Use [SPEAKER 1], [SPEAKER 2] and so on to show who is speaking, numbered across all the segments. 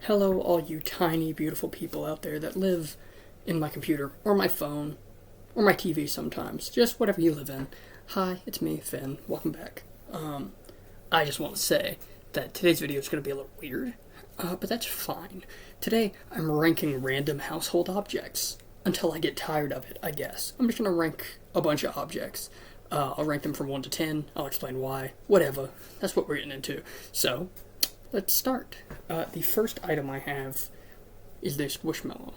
[SPEAKER 1] Hello, all you tiny, beautiful people out there that live in my computer, or my phone, or my TV sometimes. Just whatever you live in. Hi, it's me, Finn. Welcome back. I just want to say that today's video is going to be a little weird, but that's fine. Today, I'm ranking random household objects until I get tired of it, I guess. I'm just going to rank a bunch of objects. I'll rank them from 1 to 10. I'll explain why. Whatever. That's what we're getting into. So, let's start. The first item I have is this Squishmallow.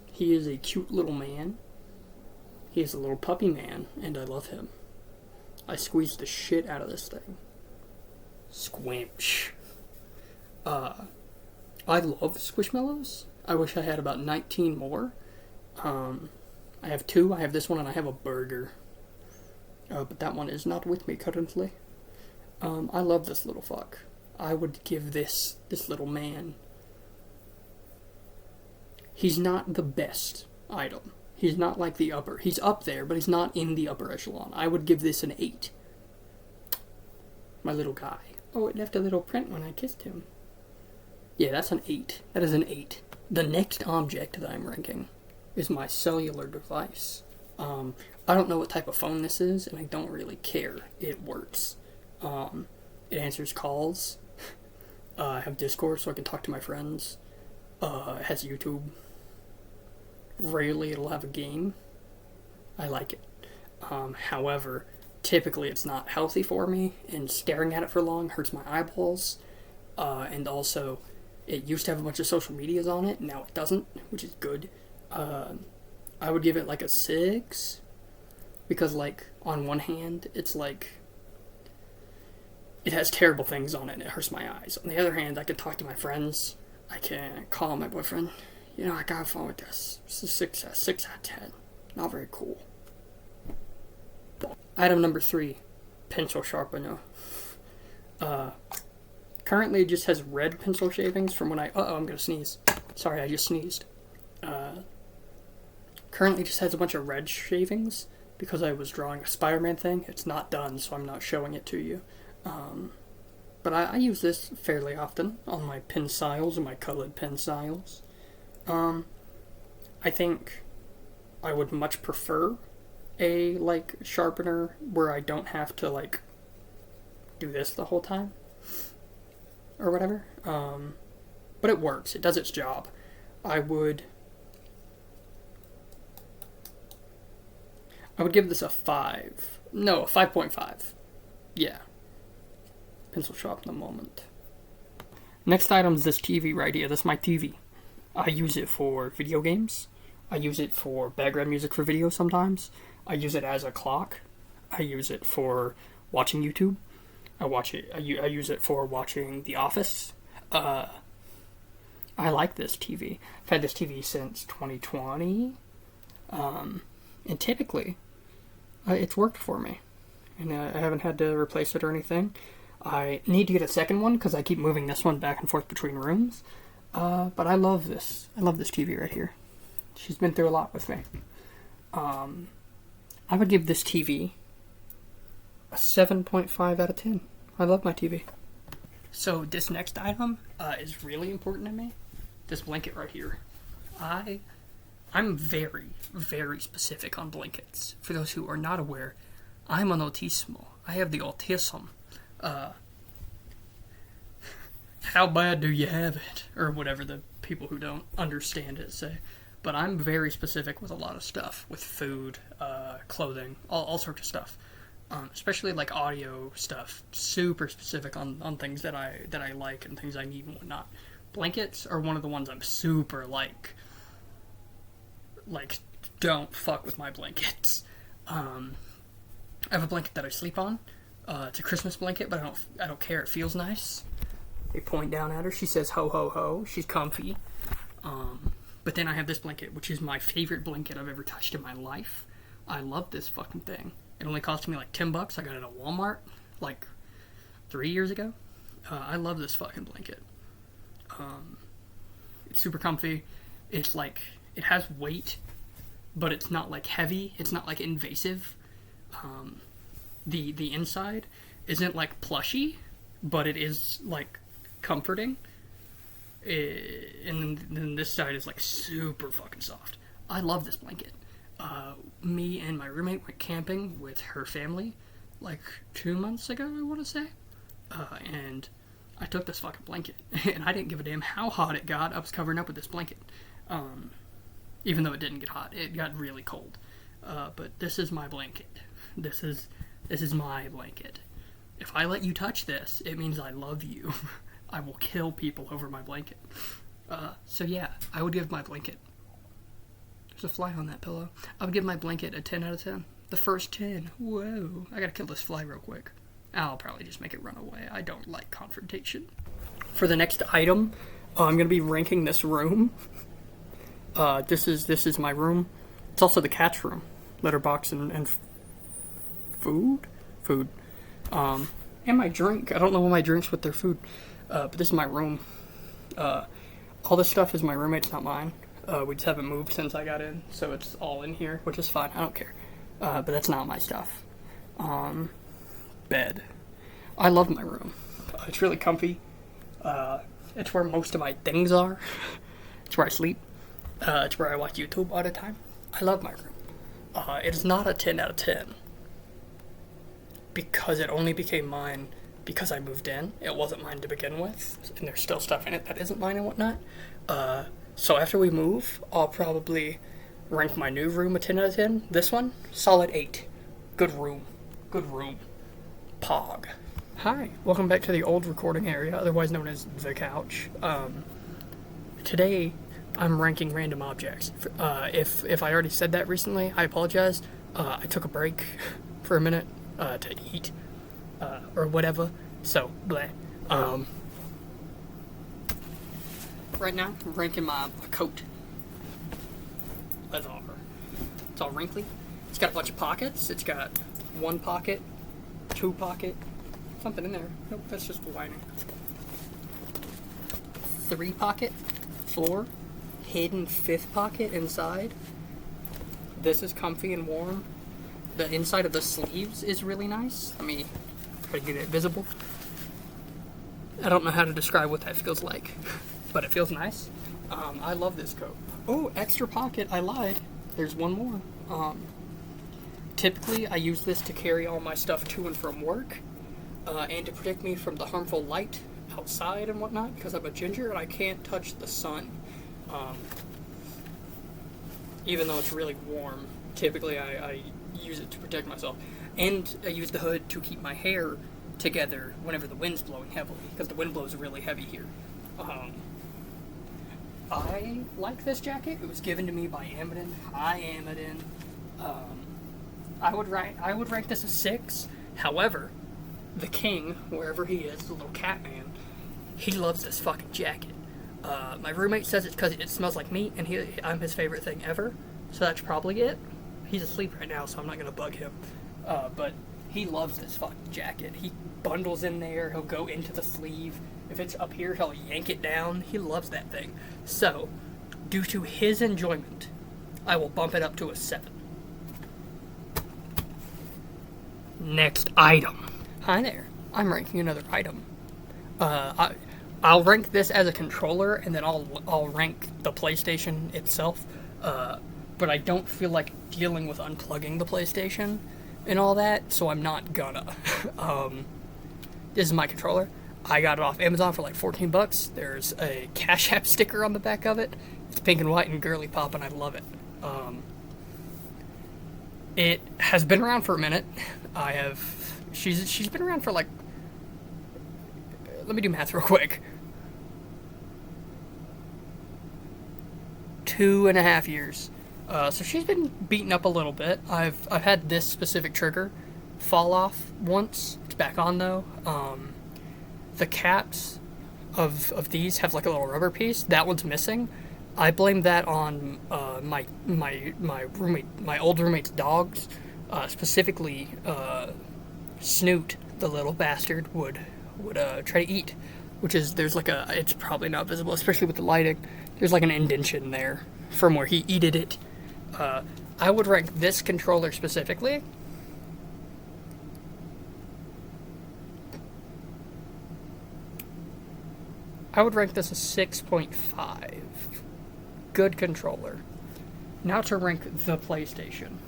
[SPEAKER 1] He is a cute little man. He is a little puppy man, and I love him. I squeezed the shit out of this thing. Squinch. I love Squishmallows. I wish I had about 19 more. I have 2. I have this one, and I have a burger. But that one is not with me currently. I love this little fuck. I would give this little man. He's not the best item. He's not like the upper. He's up there, but he's not in the upper echelon. I would give this an 8. My little guy. Oh, it left a little print when I kissed him. Yeah, that's an 8. That is an 8. The next object that I'm ranking is my cellular device. I don't know what type of phone this is, and I don't really care. It works. It answers calls. I have Discord so I can talk to my friends. It has YouTube. Rarely it'll have a game. I like it. However, typically it's not healthy for me, and staring at it for long hurts my eyeballs. And also, it used to have a bunch of social medias on it, now it doesn't, which is good. I would give it like a 6, because like, on one hand, it's like, it has terrible things on it and it hurts my eyes. On the other hand, I can talk to my friends. I can call my boyfriend. You know, I got a phone with this. It's a 6 out of 10. Not very cool. Item number 3. Pencil sharpener. Currently it just has red pencil shavings from when I'm gonna sneeze. Sorry, I just sneezed. Currently it just has a bunch of red shavings because I was drawing a Spider-Man thing. It's not done, so I'm not showing it to you. But I use this fairly often on my pencils and my colored pencils. I think I would much prefer a, like, sharpener where I don't have to, like, do this the whole time. Or whatever. But it works. It does its job. I would give this a 5. No, a 5.5. Yeah. Pencil sharp in the moment. Next item is this TV right here. This is my TV. I use it for video games. I use it for background music for videos sometimes. I use it as a clock. I use it for watching YouTube. I use it for watching The Office. I like this TV. I've had this TV since 2020. And typically, it's worked for me. And I haven't had to replace it or anything. I need to get a second one because I keep moving this one back and forth between rooms. But I love this. I love this TV right here. She's been through a lot with me. I would give this TV a 7.5 out of 10. I love my TV. So this next item is really important to me. This blanket right here. I'm very, very specific on blankets. For those who are not aware, I'm an autismo. I have the autism. How bad do you have it? Or whatever the people who don't understand it say. But I'm very specific with a lot of stuff. With food, clothing, all sorts of stuff. Especially like audio stuff. Super specific on things that I like and things I need and whatnot. Blankets are one of the ones I'm super like, don't fuck with my blankets. I have a blanket that I sleep on. It's a Christmas blanket, but I don't care. It feels nice. They point down at her. She says ho ho ho. She's comfy. But then I have this blanket, which is my favorite blanket I've ever touched in my life. I love this fucking thing. It only cost me like $10. I got it at Walmart like 3 years ago. I love this fucking blanket. It's super comfy. It's like, it has weight, but it's not like heavy. It's not like invasive. The inside isn't like plushy, but it is like comforting. And then this side is like super fucking soft. I love this blanket. Me and my roommate went camping with her family like 2 months ago, I want to say. And I took this fucking blanket, and I didn't give a damn how hot it got. I was covering up with this blanket. Even though it didn't get hot, it got really cold. But this is my blanket. This is my blanket. If I let you touch this, it means I love you. I will kill people over my blanket. So yeah, I would give my blanket. There's a fly on that pillow. I would give my blanket a 10 out of 10. The first 10. Whoa. I gotta kill this fly real quick. I'll probably just make it run away. I don't like confrontation. For the next item, I'm gonna be ranking this room. This is my room. It's also the cat's room. Litter box and food? Food. And my drink. I don't know what my drink's with their food. But this is my room. All this stuff is my roommate's, not mine. We just haven't moved since I got in, so it's all in here, which is fine. I don't care. But that's not my stuff. Bed. I love my room. It's really comfy. It's where most of my things are. It's where I sleep. It's where I watch YouTube all the time. I love my room. It is not a 10 out of 10. Because it only became mine because I moved in. It wasn't mine to begin with. And there's still stuff in it that isn't mine and whatnot. So after we move, I'll probably rank my new room a 10 out of 10. This one, solid 8. Good room. Good room. Pog. Hi, welcome back to the old recording area, otherwise known as the couch. Today, I'm ranking random objects. If I already said that recently, I apologize. I took a break for a minute to eat, or whatever, so, bleh. Right now, I'm ranking my coat. It's all wrinkly. It's got a bunch of pockets. It's got 1 pocket, 2 pocket, something in there. Nope, that's just the lining. 3 pocket, 4, hidden 5th pocket inside. This is comfy and warm. The inside of the sleeves is really nice. Let me try to get it visible. I don't know how to describe what that feels like, but it feels nice. I love this coat. Oh, extra pocket, I lied. There's one more. Typically, I use this to carry all my stuff to and from work, and to protect me from the harmful light outside and whatnot, because I'm a ginger and I can't touch the sun. Even though it's really warm, typically I use it to protect myself. And I use the hood to keep my hair together whenever the wind's blowing heavily, because the wind blows really heavy here. I like this jacket. It was given to me by Amidon. Hi, Amidon. I would rank this a 6. However, the king, wherever he is, the little cat man, he loves this fucking jacket. My roommate says it's because it smells like meat, and I'm his favorite thing ever. So that's probably it. He's asleep right now, so I'm not gonna bug him. But he loves this fucking jacket. He bundles in there. He'll go into the sleeve. If it's up here, he'll yank it down. He loves that thing. So, due to his enjoyment, I will bump it up to a 7. Next item. Hi there. I'm ranking another item. I'll rank this as a controller, and then I'll rank the PlayStation itself. But I don't feel like dealing with unplugging the PlayStation and all that, so I'm not gonna. This is my controller. I got it off Amazon for like $14. There's a Cash App sticker on the back of it. It's pink and white and girly pop, and I love it. It has been around for a minute. She's been around for like, let me do math real quick. 2.5 years. So she's been beaten up a little bit. I've had this specific trigger fall off once. It's back on though. The caps of these have like a little rubber piece. That one's missing. I blame that on my roommate, my old roommate's dogs, specifically Snoot, the little bastard, would try to eat. Which is, it's probably not visible, especially with the lighting. There's like an indentation there from where he eated it. I would rank this controller specifically I would rank this a 6.5. Good controller. Now to rank the PlayStation.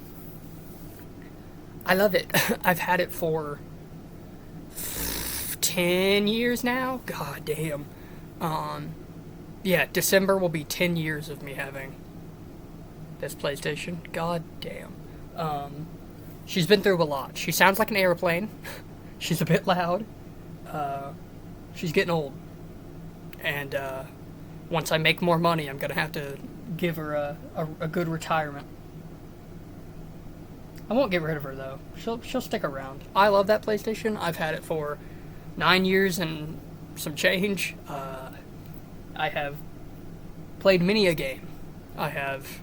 [SPEAKER 1] I love it. I've had it for 10 years now. God damn. Yeah, December will be 10 years of me having this PlayStation. God damn. She's been through a lot. She sounds like an airplane. She's a bit loud. She's getting old. And once I make more money, I'm gonna have to give her a good retirement. I won't get rid of her though. She'll stick around. I love that PlayStation. I've had it for 9 years and some change. I have played many a game. I have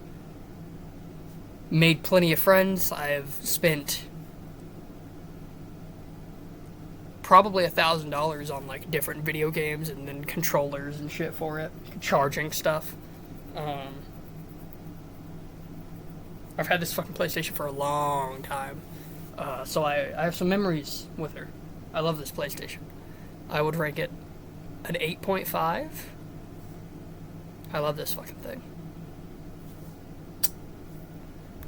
[SPEAKER 1] made plenty of friends. I have spent probably $1,000 on like different video games and then controllers and shit for it, charging stuff. I've had this fucking PlayStation for a long time, so I have some memories with her. I love this PlayStation. I would rank it an 8.5. I love this fucking thing.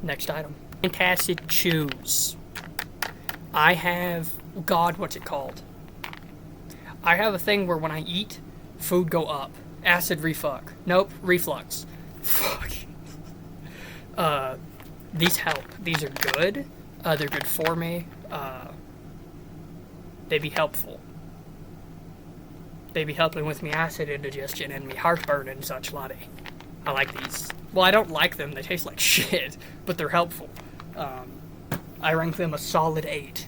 [SPEAKER 1] Next item. Fantastic shoes. I have... God, what's it called? I have a thing where when I eat, food go up. Acid reflux. Nope, reflux. Fuck. These help. These are good. They're good for me. They be helpful. They be helping with me acid indigestion and me heartburn and such latte. I like these. Well, I don't like them. They taste like shit, but they're helpful. I rank them a solid 8.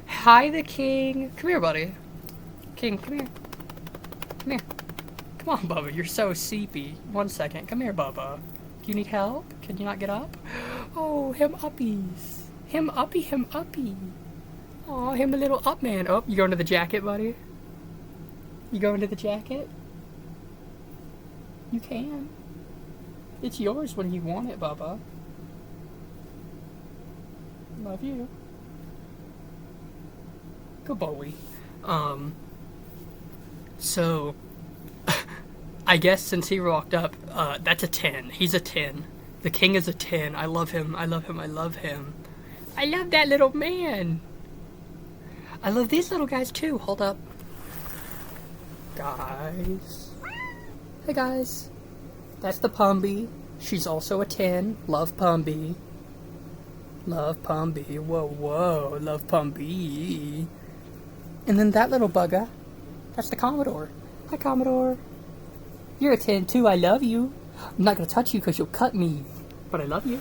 [SPEAKER 1] Hi, the king. Come here, buddy. King, come here. Come here. Come on, Bubba. You're so seepy. 1 second. Come here, Bubba. Do you need help? Can you not get up? Oh, him uppies. Him uppy, him uppy. Oh, him a little up man. Oh, you going to the jacket, buddy? You going to the jacket? You can. It's yours when you want it, Bubba. Love you. Good boy. So, I guess since he walked up, that's a 10. He's a 10. The king is a 10. I love him. I love him. I love him. I love that little man. I love these little guys too. Hold up. Guys. Hey guys. That's the Pumby. She's also a 10. Love Pumby. Love Pumby. Whoa, whoa. Love Pumby. And then that little bugger. That's the Commodore. Hi, Commodore. You're a 10 too. I love you. I'm not going to touch you because you'll cut me. But I love you.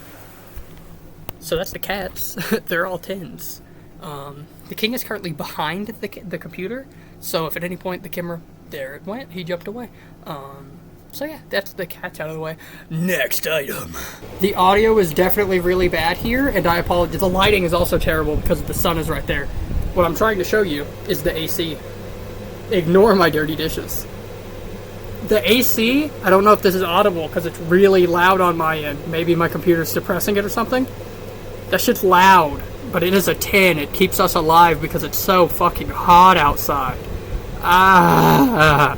[SPEAKER 1] So that's the cats. They're all 10s. The king is currently behind the computer. So if at any point the camera... There it went. He jumped away. So yeah, that's the cats out of the way. Next item. The audio is definitely really bad here, and I apologize. The lighting is also terrible because the sun is right there. What I'm trying to show you is the AC. Ignore my dirty dishes. The AC, I don't know if this is audible because it's really loud on my end. Maybe my computer's suppressing it or something. That shit's loud, but it is a 10. It keeps us alive because it's so fucking hot outside. I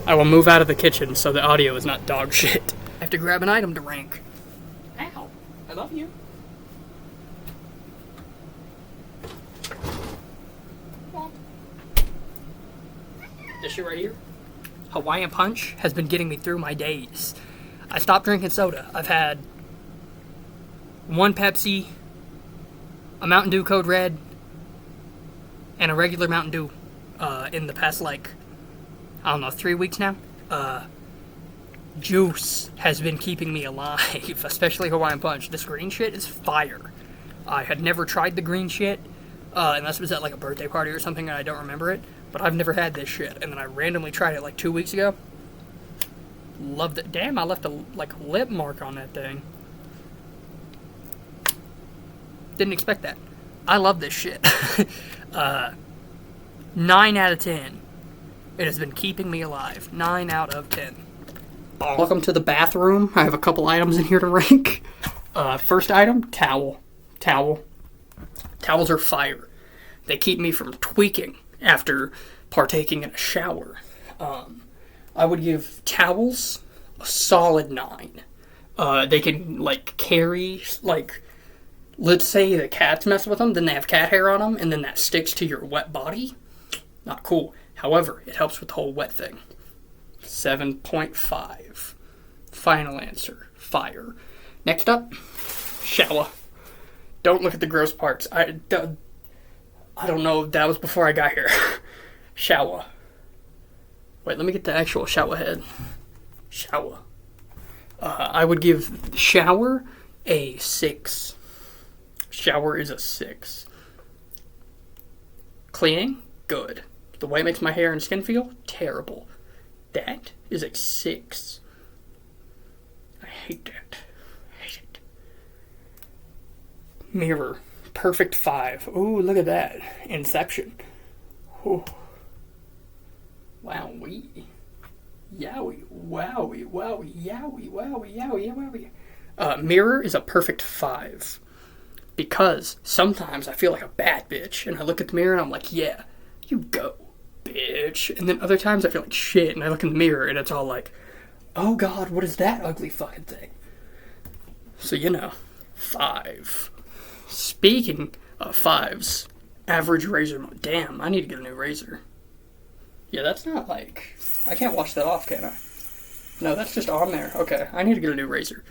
[SPEAKER 1] will move out of the kitchen so the audio is not dog shit. I have to grab an item to rank. Ow. I love you. This shit right here. Hawaiian Punch has been getting me through my days. I stopped drinking soda. I've had 1 Pepsi, a Mountain Dew Code Red, and a regular Mountain Dew in the past, like, I don't know, 3 weeks now. Juice has been keeping me alive, especially Hawaiian Punch. This green shit is fire. I had never tried the green shit, unless it was at, like, a birthday party or something and I don't remember it. But I've never had this shit, and then I randomly tried it like 2 weeks ago. Loved it. Damn, I left a lip mark on that thing. Didn't expect that. I love this shit. 9 out of 10. It has been keeping me alive. 9 out of 10. Welcome to the bathroom. I have a couple items in here to rank. First item, towel. Towels are fire. They keep me from tweaking after partaking in a shower. I would give towels a solid 9. They can, like, carry, like, let's say the cats mess with them, then they have cat hair on them, and then that sticks to your wet body. Not cool. However, it helps with the whole wet thing. 7.5. Final answer. Fire. Next up, shower. Don't look at the gross parts. I don't know. That was before I got here. Shower. Wait, let me get the actual shower head. Shower. I would give shower a 6. Shower is a 6. Cleaning, good. The way it makes my hair and skin feel, terrible. That is a 6. I hate that. I hate it. Mirror, perfect 5. Ooh, look at that. Inception. Ooh. Wowee. Yowie, wowie, wowie, yowie, wowie, yowie, yowie. Mirror is a perfect 5. Because sometimes I feel like a bad bitch, and I look at the mirror and I'm like, yeah, you go, bitch. And then other times I feel like shit, and I look in the mirror and it's all like, oh god, what is that ugly fucking thing? So, 5. Speaking of 5s, average razor. Damn, I need to get a new razor. Yeah, that's not like... I can't wash that off, can I? No, that's just on there. Okay, I need to get a new razor.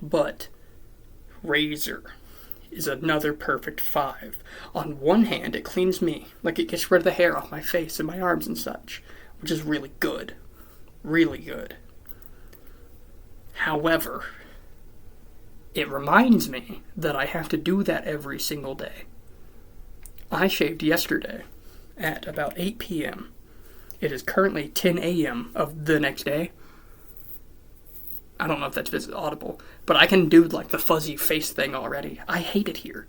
[SPEAKER 1] But razor is another perfect 5. On one hand, it cleans me. Like, it gets rid of the hair off my face and my arms and such, which is really good. Really good. However, it reminds me that I have to do that every single day. I shaved yesterday at about 8 p.m. It is currently 10 a.m. of the next day. I don't know if that's audible, but I can do like the fuzzy face thing already. I hate it here.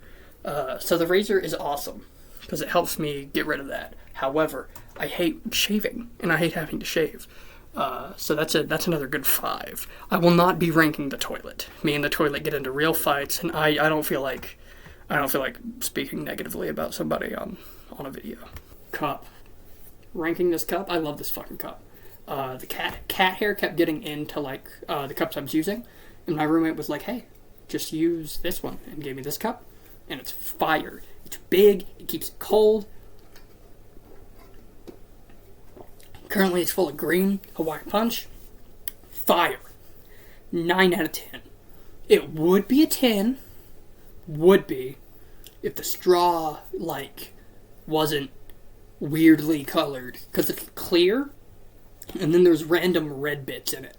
[SPEAKER 1] So the razor is awesome because it helps me get rid of that. However, I hate shaving and I hate having to shave. So that's another good 5. I will not be ranking the toilet. Me and the toilet get into real fights, and I don't feel like speaking negatively about somebody on a video. Cup. Ranking this cup, I love this fucking cup. The cat hair kept getting into like the cups I was using, and my roommate was like, hey, just use this one, and gave me this cup, and it's fire. It's big, it keeps it cold. Currently it's full of green Hawaiian Punch. Fire. 9 out of 10. It would be a 10, if the straw like wasn't weirdly colored, because it's clear and then there's random red bits in it,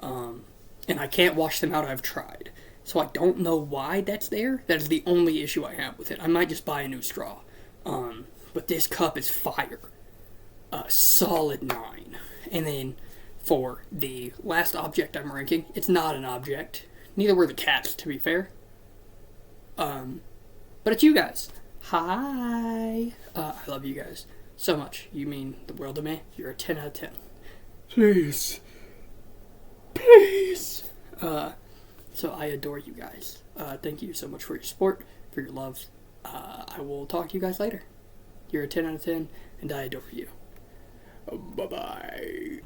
[SPEAKER 1] and I can't wash them out. I've tried, so I don't know why that's there. That is the only issue I have with it. I might just buy a new straw, but this cup is fire. Solid 9. And then for the last object I'm ranking, it's not an object, neither were the cats, to be fair, but it's you guys. Hi. I love you guys so much. You mean the world to me. You're a 10 out of 10. Please. So I adore you guys. Thank you so much for your support, for your love. I will talk to you guys later. You're a 10 out of 10, and I adore you. Bye-bye.